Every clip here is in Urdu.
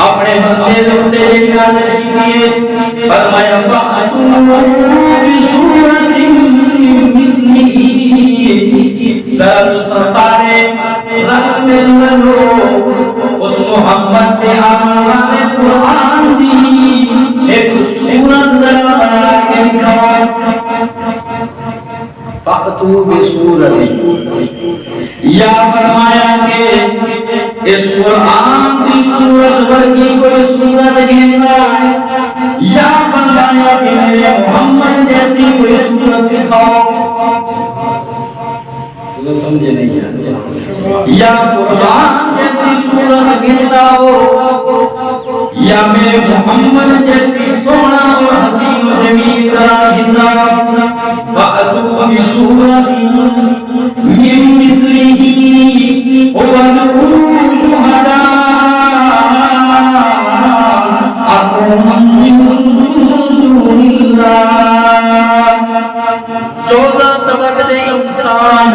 اپنے بندے دوتے نازل کیے فرمایا فَأْتُوا بِسُورَةٍ مِثْلِهِ ذرا سارے رحم لو اس محمد دے آنے قرآن دی ایک سورت ذرا بنا کے دکھاؤ فَأْتُوا بِسُورَةٍ یا فرمایا کہ اس قرآن کی سورت ورگی کوئی سورت گھننا ہے یا فرمایا کہ میرے محمد جیسی کوئی سورت دکھاؤ تو سمجھے نہیں یا قرآن جیسی سورت گھننا ہو یا میرے محمد جیسی سونا اور حسین و جمیل گھننا فَأْتُوا بِسُورَةٍ مِّن مِثْلِهِ وَادْعُوا شُهَدَاءَكُم مِّن دُونِ اللَّهِ 14 طبقے انسان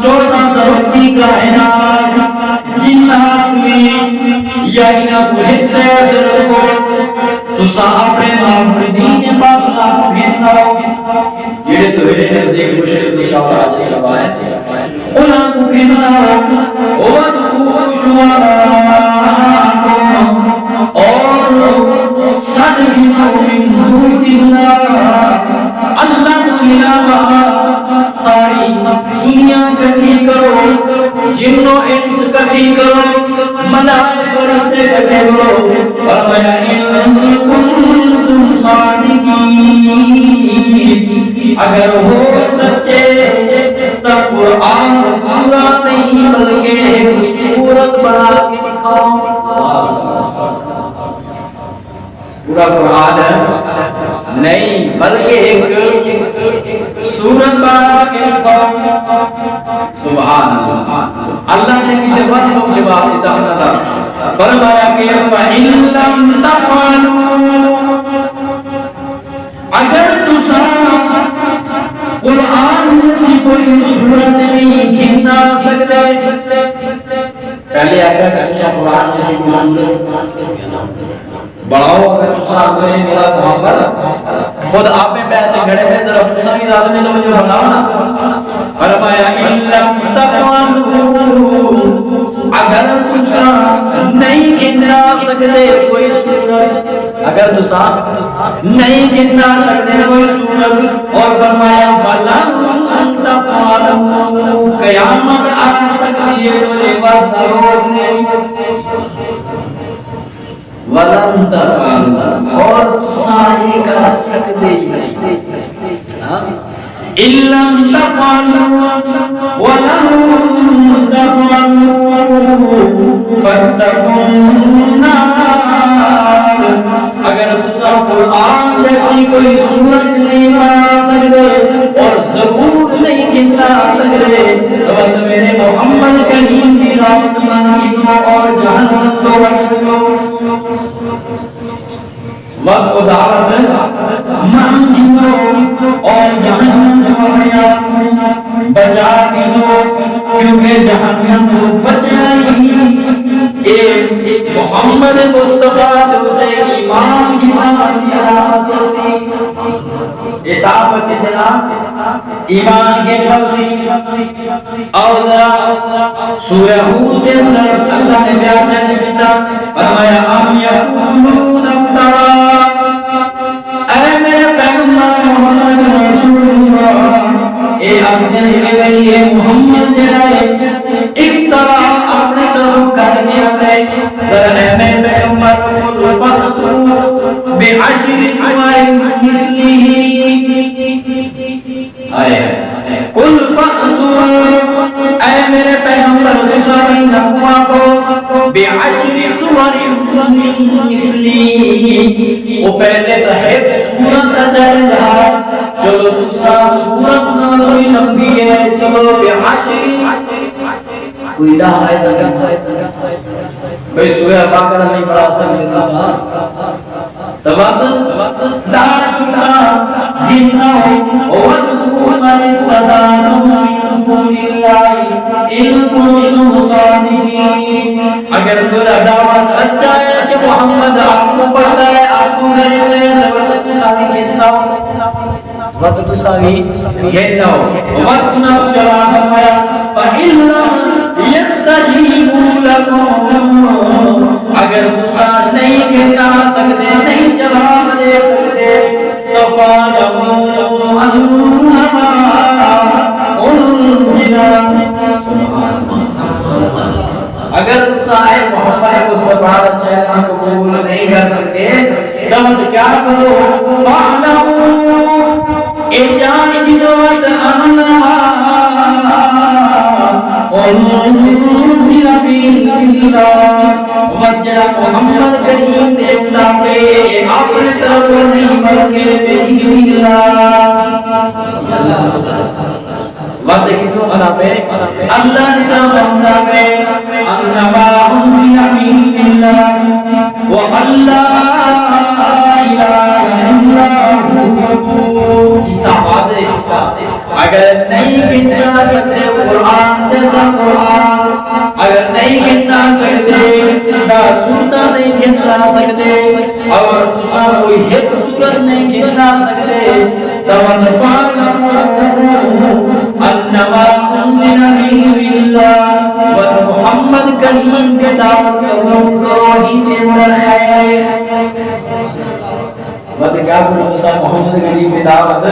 14 طبقے کائنات جنات میں یا انہیں سے ضرور تو صاحب معبودین باقلا گھننا یہ تو ہے نزدیک مشرک مشاورات شوائے انہاں کو گھننا وَادْعُوا شُهَدَاءَكُمْ اور صدقوا من دون اللہ اللہ کو علاوہ ساری دنیا کٹھی کرو جن و انس کٹھی کرو ملائکہ فرشتے کٹھے کرو فرمایا ان کنتم صادقین اگر ہو سچے تب قرآن پورا نہیں بلکہ ایک سورت بنا کے دکھاؤ پورا قرآن نہیں بلکہ ایک سورت بنا کے دکھاؤ سبحان اللہ نے بھی جواب دیتا تھا فرمایا کہ فَإِن لَّمْ تَفْعَلُوا اگر تُسَا قرآن سے کوئی سورت نہیں گھننا سکتے پہلے آگا کہ قرآن سے کوئی سورت بڑھاؤ اگر تُسا آگے میرا محمد خود آپ میں بیعت گھڑے ہیں ذرا تُسا بھی رات میں سمجھو بڑھاؤ نا فرمایا إِن لَّمْ تَفْعَلُوا اگر تُسا نہیں گھننا سکتے کوئی سورت اگر تُسا نہیں گھننا سکتے کوئی سورت اور فرمایا وَلَن تَفْعَلُوا قیامت آ سکتی ہے بولے بس روز نہیں وَلَن تَفْعَلُوا اور تُسا یہ کر سکتے إِن لَّمْ تَفْعَلُوا وَلَن تَفْعَلُوا فَاتَّقُوا النَّارَ اگر تُسا قرآن جیسی کوئی سورت نہیں بنا سکتے اور ضرور نہیں گھننا سکتے تو بس میرے محمد کریم کی رات مانگیوں اور جہنم کو رکھو وقت دعوت مانگیوں اور جہنم کو بچا کے دو کیونکہ جہنم کو بچائی ایک محمد مصطفیٰ ہوتے ایمان کی علامتوں سے اطاعت سے جناب ایمان کے فوزی اور سورہ ہود کے اندر اللہ نے بیان کیا فرمایا ام یقولون افترا اے میرے پیغمبر محمد رسول اللہ اے اپنے لیے محمد جائے افترا اپنے طرف کرنے آئے ذرا میں پیغمبر قل فَأْتُوا بِعَشْرِ سُوَرٍ مِثْلِهِ قل فَأْتُوا اے میرے پیغمبر ساری نقوہ کو بِعَشْرِ سُوَرٍ مِثْلِهِ وہ پہلے تو ہے سورت چل رہا چلو تسا سورت نظری لمبی ہے چلو بِعَشْرِ کوئی نہ ہے بھئی سورہ باقرہ نہیں پڑھا سکتے تسا تبات لا سنا گھننا ہو وَدْعُوا مَنِ اسْتَطَعْتُم مِّن دُونِ اللَّهِ إِن كُنتُمْ صَادِقِينَ اگر تیرا دعویٰ سچا ہے کہ محمد آپ کو پڑھتا ہے آپ کو گھر میں وقت تساوی کہتا ہو وقت تساوی کہتا ہو وقت نہ جواب فرمایا فَإِنَّ يَسْتَجِيبُوا لَكُمْ اگر تسا نہیں کہتا سکتے نہیں جواب دے سکتے تو فَاعْلَمُوا أَنَّمَا أُنزِلَ اگر تسا اے محمد مصطفیٰ چہرہ قبول نہیں کر سکتے تو کیا کرو فَاعْلَمُوا اجان جنوات أَنَّمَا أُنزِلَ بِاللَّهِ وجہ محمد کریم نے اتارے اپنے طرف نہیں بلکہ باللہ صلی اللہ علیہ وسلم بات کتوں بنا پہ اللہ نے بندہ پہ انما انزل باللہ واللہ الہ الا هو اتعاذ اگر نہیں کہنا سکتے قرآن جیسا قرآن اگر نہیں کہنا سکتے دا سورتا نہیں کہنا سکتے اور تسا کوئی ایک صورت نہیں کہنا سکتے توانفان انما انزل باللہ ومحمد کریم کے دعوت قبول کرو ہی تیمر ہے بس کیا کرو تسا محمد کریم کی دعوت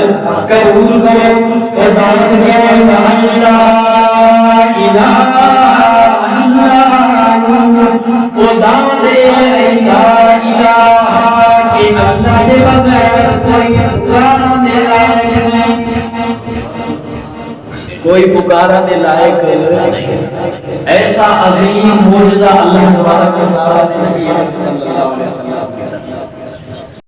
قبول کرو اور دعوت کے لا الہ وہ دعوت لا الہ کہ اللہ کے بغیر کوئی پکارنے لائق نہیں کوئی پکارنے لائق نہیں ایسا عظیم معجزہ اللہ تبارک و تعالی نے نبی صلی اللہ علیہ وسلم